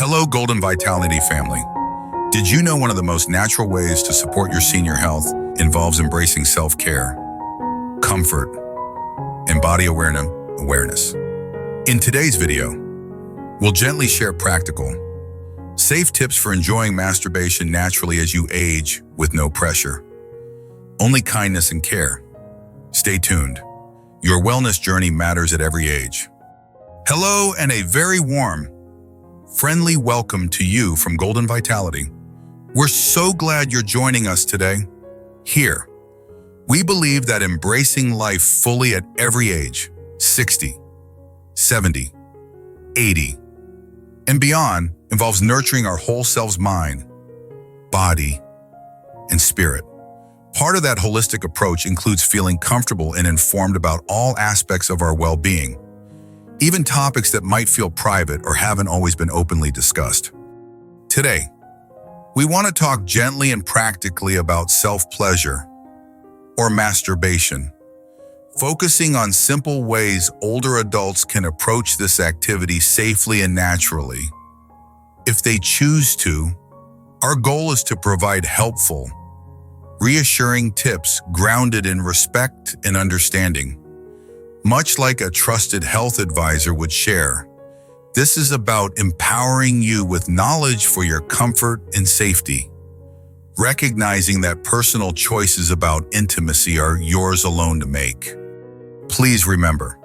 Hello, Golden Vitality family. Did you know one of the most natural ways to support your senior health involves embracing self-care, comfort, and body awareness? In today's video, we'll gently share practical, safe tips for enjoying masturbation naturally as you age with no pressure. Only kindness and care. Stay tuned. Your wellness journey matters at every age. Hello and a very warm, friendly welcome to you from Golden Vitality. We're so glad you're joining us today. Here, we believe that embracing life fully at every age, 60, 70, 80, and beyond, involves nurturing our whole self's mind, body, and spirit. Part of that holistic approach includes feeling comfortable and informed about all aspects of our well-being, even topics that might feel private or haven't always been openly discussed. Today, we want to talk gently and practically about self-pleasure, or masturbation, focusing on simple ways older adults can approach this activity safely and naturally. If they choose to, our goal is to provide helpful, reassuring tips grounded in respect and understanding. Much like a trusted health advisor would share, this is about empowering you with knowledge for your comfort and safety, recognizing that personal choices about intimacy are yours alone to make. Please remember,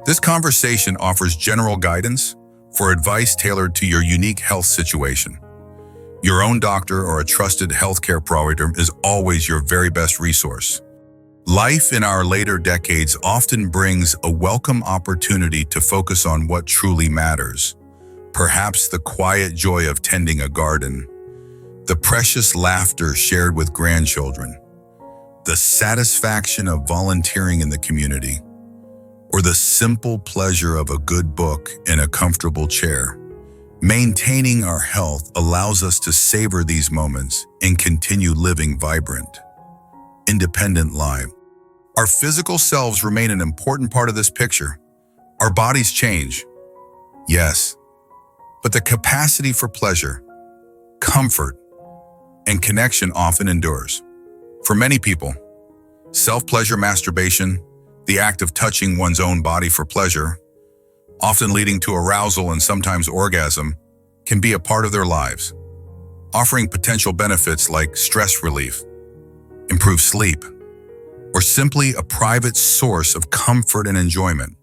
this conversation offers general guidance for advice tailored to your unique health situation. Your own doctor or a trusted healthcare provider is always your very best resource. Life in our later decades often brings a welcome opportunity to focus on what truly matters. Perhaps the quiet joy of tending a garden, the precious laughter shared with grandchildren, the satisfaction of volunteering in the community, or the simple pleasure of a good book in a comfortable chair. Maintaining our health allows us to savor these moments and continue living vibrant, independent lives. Our physical selves remain an important part of this picture. Our bodies change, yes, but the capacity for pleasure, comfort, and connection often endures. For many people, self-pleasure masturbation, the act of touching one's own body for pleasure, often leading to arousal and sometimes orgasm, can be a part of their lives, offering potential benefits like stress relief, improved sleep, or simply a private source of comfort and enjoyment.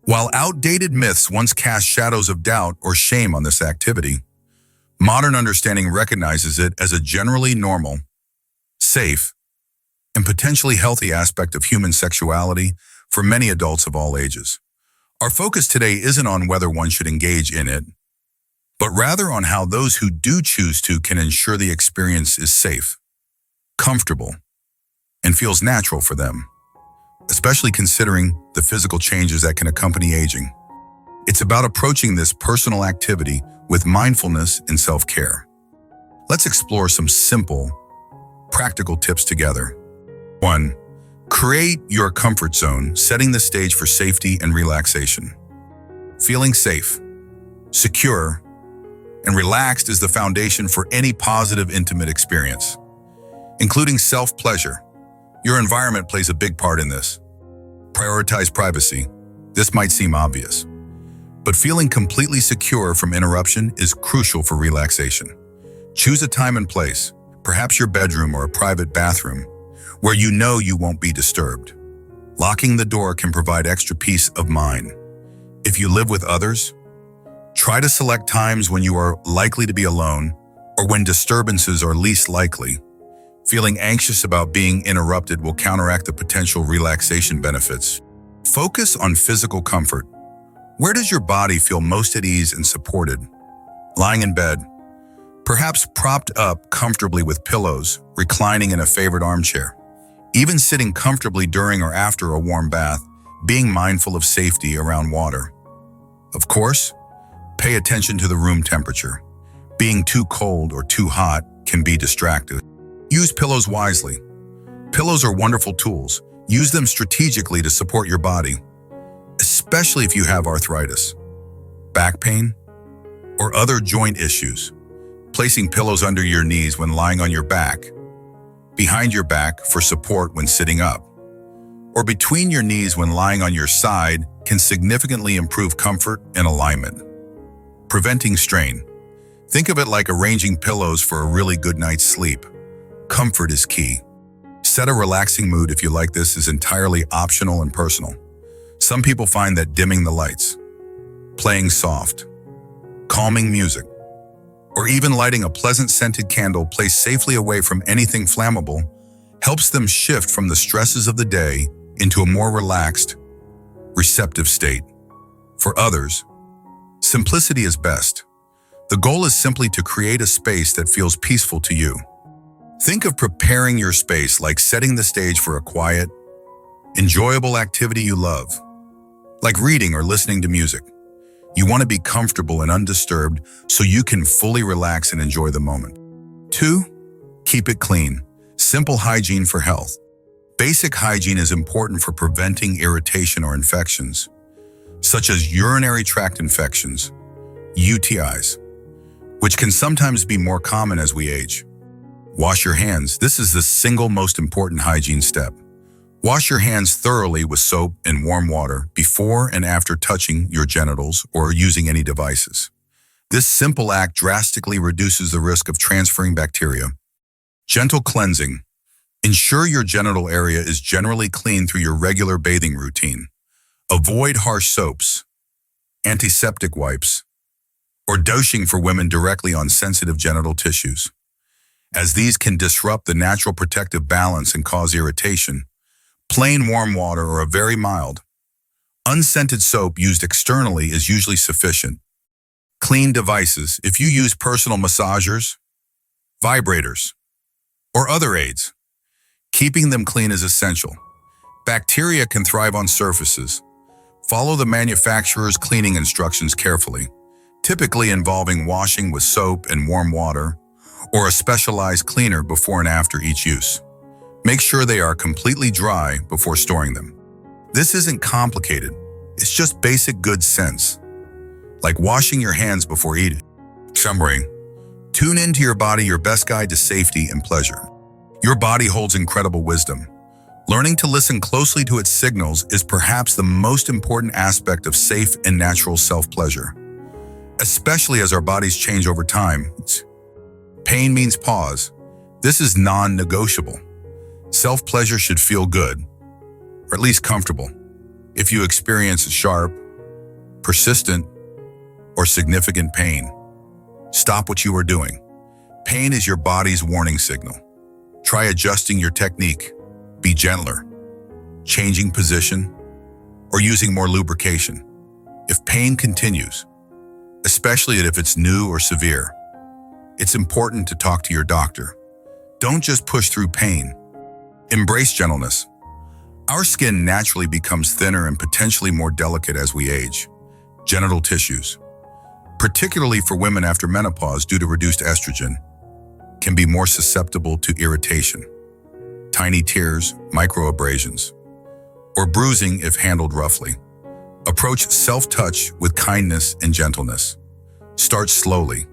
While outdated myths once cast shadows of doubt or shame on this activity, modern understanding recognizes it as a generally normal, safe, and potentially healthy aspect of human sexuality for many adults of all ages. Our focus today isn't on whether one should engage in it, but rather on how those who do choose to can ensure the experience is safe, comfortable, and feels natural for them, especially considering the physical changes that can accompany aging. It's about approaching this personal activity with mindfulness and self-care. Let's explore some simple, practical tips together. 1. Create your comfort zone, setting the stage for safety and relaxation. Feeling safe, secure, and relaxed is the foundation for any positive, intimate experience, including self-pleasure. Your environment plays a big part in this. Prioritize privacy. This might seem obvious, but feeling completely secure from interruption is crucial for relaxation. Choose a time and place, perhaps your bedroom or a private bathroom, where you know you won't be disturbed. Locking the door can provide extra peace of mind. If you live with others, try to select times when you are likely to be alone or when disturbances are least likely. Feeling anxious about being interrupted will counteract the potential relaxation benefits. Focus on physical comfort. Where does your body feel most at ease and supported? Lying in bed, perhaps propped up comfortably with pillows, reclining in a favorite armchair. Even sitting comfortably during or after a warm bath, being mindful of safety around water. Of course, pay attention to the room temperature. Being too cold or too hot can be distracting. Use pillows wisely. Pillows are wonderful tools. Use them strategically to support your body, especially if you have arthritis, back pain, or other joint issues. Placing pillows under your knees when lying on your back, behind your back for support when sitting up, or between your knees when lying on your side can significantly improve comfort and alignment. Preventing strain. Think of it like arranging pillows for a really good night's sleep. Comfort is key. Set a relaxing mood if you like. This is entirely optional and personal. Some people find that dimming the lights, playing soft, calming music, or even lighting a pleasant scented candle placed safely away from anything flammable helps them shift from the stresses of the day into a more relaxed, receptive state. For others, simplicity is best. The goal is simply to create a space that feels peaceful to you. Think of preparing your space like setting the stage for a quiet, enjoyable activity you love, like reading or listening to music. You want to be comfortable and undisturbed so you can fully relax and enjoy the moment. 2. Keep it clean. Simple hygiene for health. Basic hygiene is important for preventing irritation or infections, such as urinary tract infections, UTIs, which can sometimes be more common as we age. Wash your hands. This is the single most important hygiene step. Wash your hands thoroughly with soap and warm water before and after touching your genitals or using any devices. This simple act drastically reduces the risk of transferring bacteria. Gentle cleansing. Ensure your genital area is generally clean through your regular bathing routine. Avoid harsh soaps, antiseptic wipes, or douching for women directly on sensitive genital tissues, as these can disrupt the natural protective balance and cause irritation. Plain warm water or a very mild, unscented soap used externally is usually sufficient. Clean devices. If you use personal massagers, vibrators, or other aids, keeping them clean is essential. Bacteria can thrive on surfaces. Follow the manufacturer's cleaning instructions carefully, typically involving washing with soap and warm water, or a specialized cleaner before and after each use. Make sure they are completely dry before storing them. This isn't complicated. It's just basic good sense, like washing your hands before eating. Summary: tune into your body, your best guide to safety and pleasure. Your body holds incredible wisdom. Learning to listen closely to its signals is perhaps the most important aspect of safe and natural self-pleasure, especially as our bodies change over time. Pain means pause. This is non-negotiable. Self-pleasure should feel good, or at least comfortable. If you experience sharp, persistent, or significant pain, stop what you are doing. Pain is your body's warning signal. Try adjusting your technique. Be gentler, changing position, or using more lubrication. If pain continues, especially if it's new or severe, it's important to talk to your doctor. Don't just push through pain. Embrace gentleness. Our skin naturally becomes thinner and potentially more delicate as we age. Genital tissues, particularly for women after menopause due to reduced estrogen, can be more susceptible to irritation, tiny tears, microabrasions, or bruising if handled roughly. Approach self-touch with kindness and gentleness. Start slowly.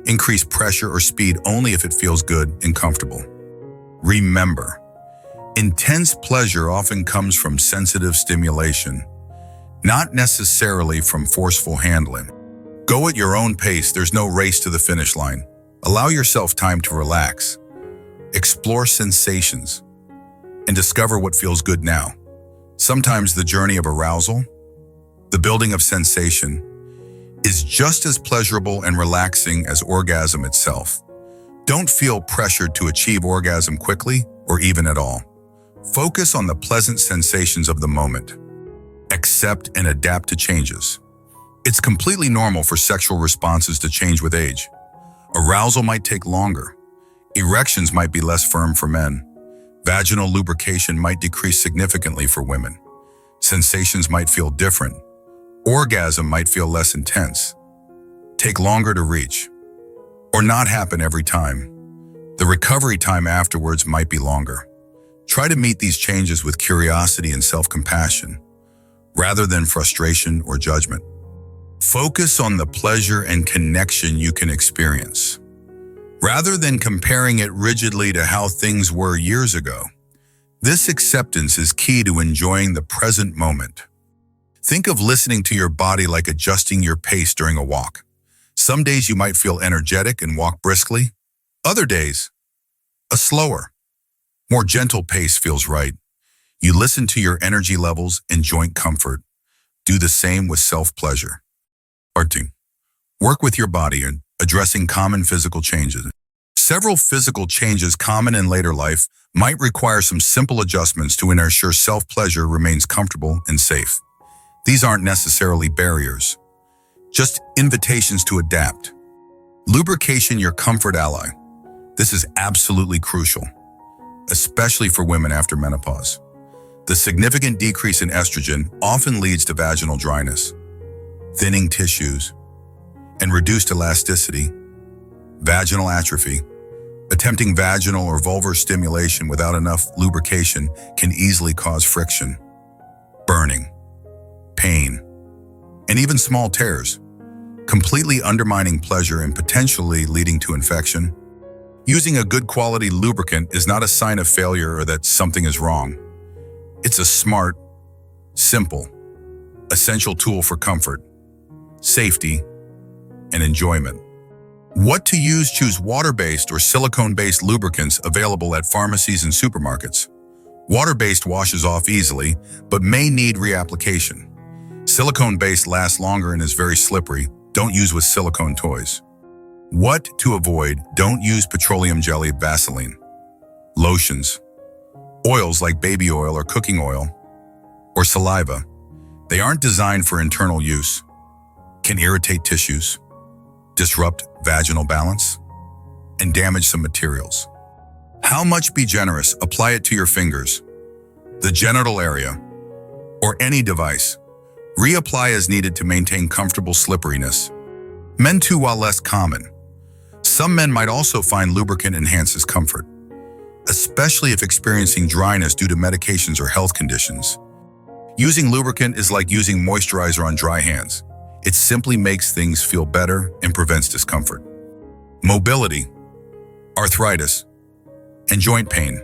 Increase pressure or speed only if it feels good and comfortable. Remember, intense pleasure often comes from sensitive stimulation, not necessarily from forceful handling. Go at your own pace. There's no race to the finish line. Allow yourself time to relax, explore sensations, and discover what feels good now. Sometimes the journey of arousal, the building of sensation, is just as pleasurable and relaxing as orgasm itself. Don't feel pressured to achieve orgasm quickly or even at all. Focus on the pleasant sensations of the moment. Accept and adapt to changes. It's completely normal for sexual responses to change with age. Arousal might take longer. Erections might be less firm for men. Vaginal lubrication might decrease significantly for women. Sensations might feel different. Orgasm might feel less intense, take longer to reach, or not happen every time. The recovery time afterwards might be longer. Try to meet these changes with curiosity and self-compassion, rather than frustration or judgment. Focus on the pleasure and connection you can experience, rather than comparing it rigidly to how things were years ago. This acceptance is key to enjoying the present moment. Think of listening to your body like adjusting your pace during a walk. Some days you might feel energetic and walk briskly. Other days, a slower, more gentle pace feels right. You listen to your energy levels and joint comfort. Do the same with self-pleasure. Part 2. Work with your body and addressing common physical changes. Several physical changes common in later life might require some simple adjustments to ensure self-pleasure remains comfortable and safe. These aren't necessarily barriers, just invitations to adapt. Lubrication, your comfort ally. This is absolutely crucial, especially for women after menopause. The significant decrease in estrogen often leads to vaginal dryness, thinning tissues, and reduced elasticity, vaginal atrophy. Attempting vaginal or vulvar stimulation without enough lubrication can easily cause friction, burning, pain, and even small tears, completely undermining pleasure and potentially leading to infection. Using a good quality lubricant is not a sign of failure or that something is wrong. It's a smart, simple, essential tool for comfort, safety, and enjoyment. What to use? Choose water-based or silicone-based lubricants available at pharmacies and supermarkets. Water-based washes off easily, but may need reapplication. Silicone-based lasts longer and is very slippery. Don't use with silicone toys. What to avoid? Don't use petroleum jelly, Vaseline, lotions, oils like baby oil or cooking oil, or saliva. They aren't designed for internal use, can irritate tissues, disrupt vaginal balance, and damage some materials. How much? Be generous. Apply it to your fingers, the genital area, or any device. Reapply as needed to maintain comfortable slipperiness. Men too, while less common. Some men might also find lubricant enhances comfort, especially if experiencing dryness due to medications or health conditions. Using lubricant is like using moisturizer on dry hands. It simply makes things feel better and prevents discomfort. Mobility, arthritis, and joint pain.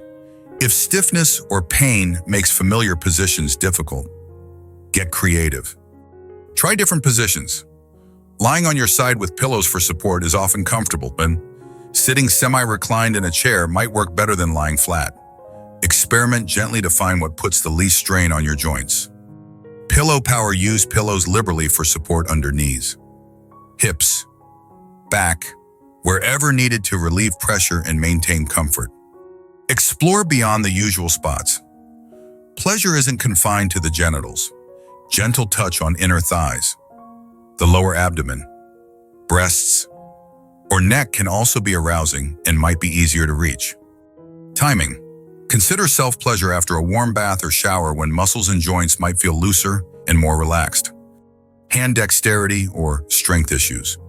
If stiffness or pain makes familiar positions difficult, get creative. Try different positions. Lying on your side with pillows for support is often comfortable, but sitting semi-reclined in a chair might work better than lying flat. Experiment gently to find what puts the least strain on your joints. Pillow power. Use pillows liberally for support under knees, hips, back, wherever needed to relieve pressure and maintain comfort. Explore beyond the usual spots. Pleasure isn't confined to the genitals. Gentle touch on inner thighs, the lower abdomen, breasts, or neck can also be arousing and might be easier to reach. Timing. Consider self-pleasure after a warm bath or shower when muscles and joints might feel looser and more relaxed. Hand dexterity or strength issues.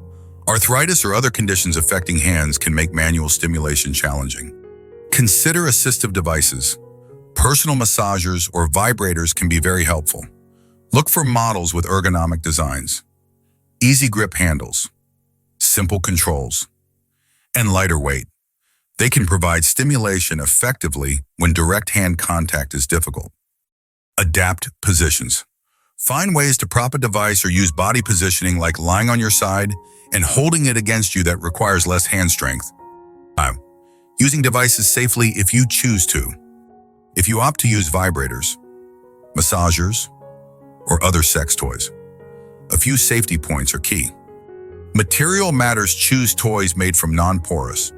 Arthritis or other conditions affecting hands can make manual stimulation challenging. Consider assistive devices. Personal massagers or vibrators can be very helpful. Look for models with ergonomic designs, easy grip handles, simple controls, and lighter weight. They can provide stimulation effectively when direct hand contact is difficult. Adapt positions. Find ways to prop a device or use body positioning like lying on your side and holding it against you that requires less hand strength. Using devices safely if you choose to. If you opt to use vibrators, massagers, or other sex toys, a few safety points are key. Material matters. Choose toys made from non-porous,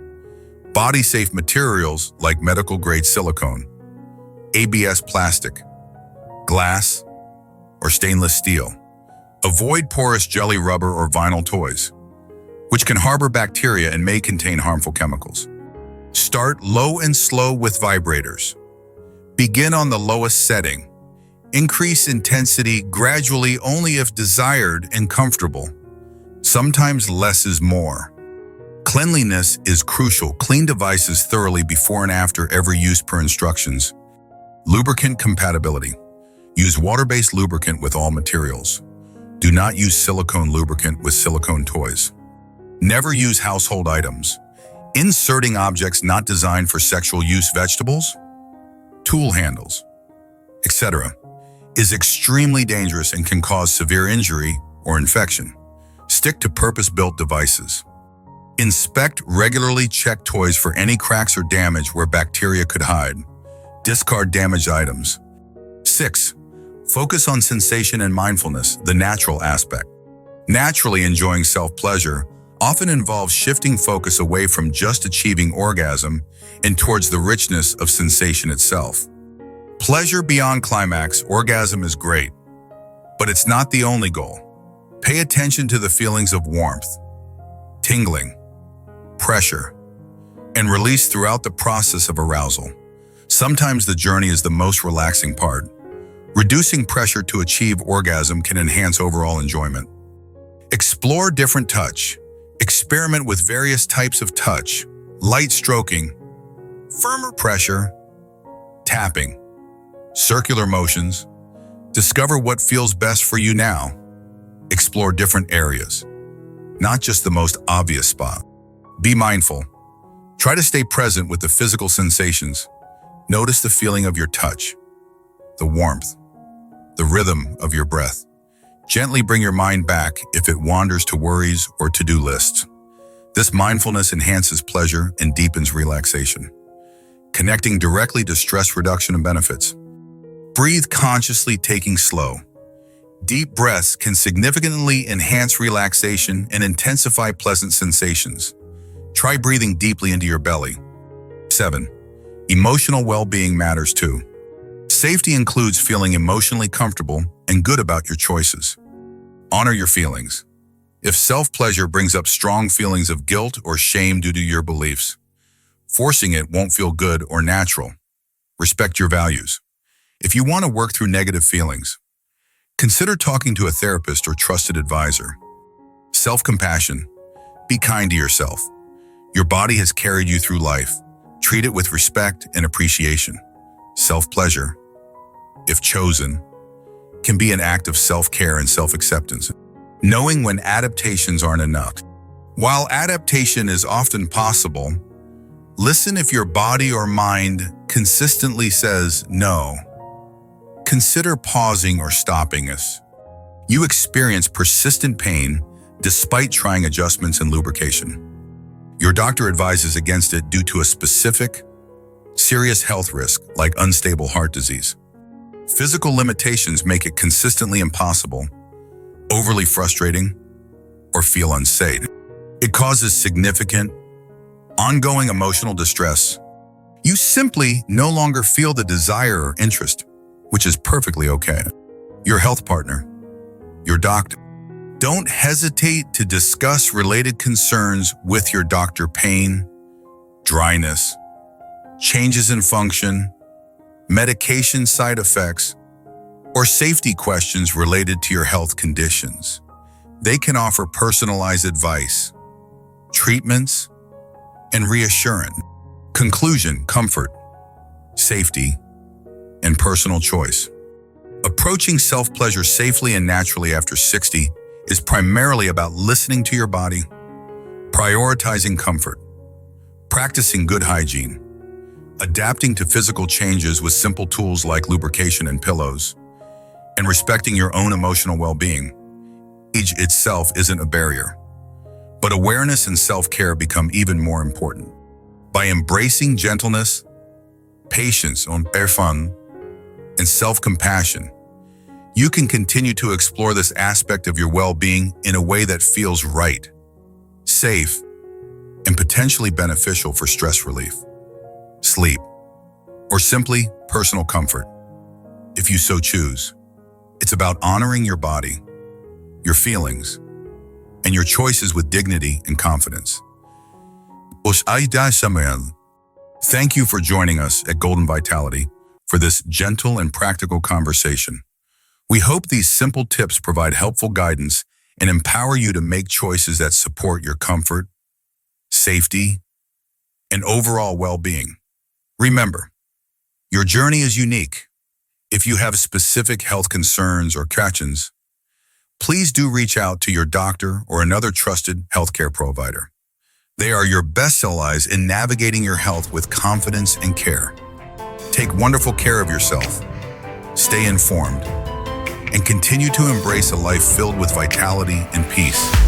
body-safe materials like medical-grade silicone, ABS plastic, glass, or stainless steel. Avoid porous jelly, rubber, or vinyl toys, which can harbor bacteria and may contain harmful chemicals. Start low and slow with vibrators. Begin on the lowest setting. Increase intensity gradually only if desired and comfortable. Sometimes less is more. Cleanliness is crucial. Clean devices thoroughly before and after every use per instructions. Lubricant compatibility. Use water-based lubricant with all materials. Do not use silicone lubricant with silicone toys. Never use household items. Inserting objects not designed for sexual use, vegetables, tool handles, etc., is extremely dangerous and can cause severe injury or infection. Stick to purpose-built devices. Inspect regularly, check toys for any cracks or damage where bacteria could hide. Discard damaged items. 6. Focus on sensation and mindfulness, the natural aspect. Naturally enjoying self-pleasure often involves shifting focus away from just achieving orgasm and towards the richness of sensation itself. Pleasure beyond climax, orgasm is great, but it's not the only goal. Pay attention to the feelings of warmth, tingling, pressure, and release throughout the process of arousal. Sometimes the journey is the most relaxing part. Reducing pressure to achieve orgasm can enhance overall enjoyment. Explore different touch. Experiment with various types of touch, light stroking, firmer pressure, tapping, circular motions. Discover what feels best for you now. Explore different areas, not just the most obvious spot. Be mindful. Try to stay present with the physical sensations. Notice the feeling of your touch, the warmth, the rhythm of your breath. Gently bring your mind back if it wanders to worries or to-do lists. This mindfulness enhances pleasure and deepens relaxation, connecting directly to stress reduction and benefits. Breathe consciously, taking slow, deep breaths can significantly enhance relaxation and intensify pleasant sensations. Try breathing deeply into your belly. 7. Emotional well-being matters too. Safety includes feeling emotionally comfortable and good about your choices. Honor your feelings. If self-pleasure brings up strong feelings of guilt or shame due to your beliefs, forcing it won't feel good or natural. Respect your values. If you want to work through negative feelings, consider talking to a therapist or trusted advisor. Self-compassion. Be kind to yourself. Your body has carried you through life. Treat it with respect and appreciation. Self-pleasure, if chosen, can be an act of self-care and self-acceptance. Knowing when adaptations aren't enough. While adaptation is often possible, listen if your body or mind consistently says no. Consider pausing or stopping us. You experience persistent pain despite trying adjustments and lubrication. Your doctor advises against it due to a specific, serious health risk like unstable heart disease. Physical limitations make it consistently impossible, overly frustrating, or feel unsafe. It causes significant, ongoing emotional distress. You simply no longer feel the desire or interest, which is perfectly okay. Your health partner, your doctor. Don't hesitate to discuss related concerns with your doctor. Pain, dryness, changes in function, medication side effects, or safety questions related to your health conditions. They can offer personalized advice, treatments, and reassurance. Conclusion: comfort, safety, and personal choice. Approaching self-pleasure safely and naturally after 60 is primarily about listening to your body, prioritizing comfort, practicing good hygiene, adapting to physical changes with simple tools like lubrication and pillows, and respecting your own emotional well-being. Age itself isn't a barrier, but awareness and self-care become even more important. By embracing gentleness, patience, and self-compassion, you can continue to explore this aspect of your well-being in a way that feels right, safe, and potentially beneficial for stress relief, sleep, or simply personal comfort. If you so choose, it's about honoring your body, your feelings, and your choices with dignity and confidence. Thank you for joining us at Golden Vitality for this gentle and practical conversation. We hope these simple tips provide helpful guidance and empower you to make choices that support your comfort, safety, and overall well-being. Remember, your journey is unique. If you have specific health concerns or questions, please do reach out to your doctor or another trusted healthcare provider. They are your best allies in navigating your health with confidence and care. Take wonderful care of yourself, stay informed, and continue to embrace a life filled with vitality and peace.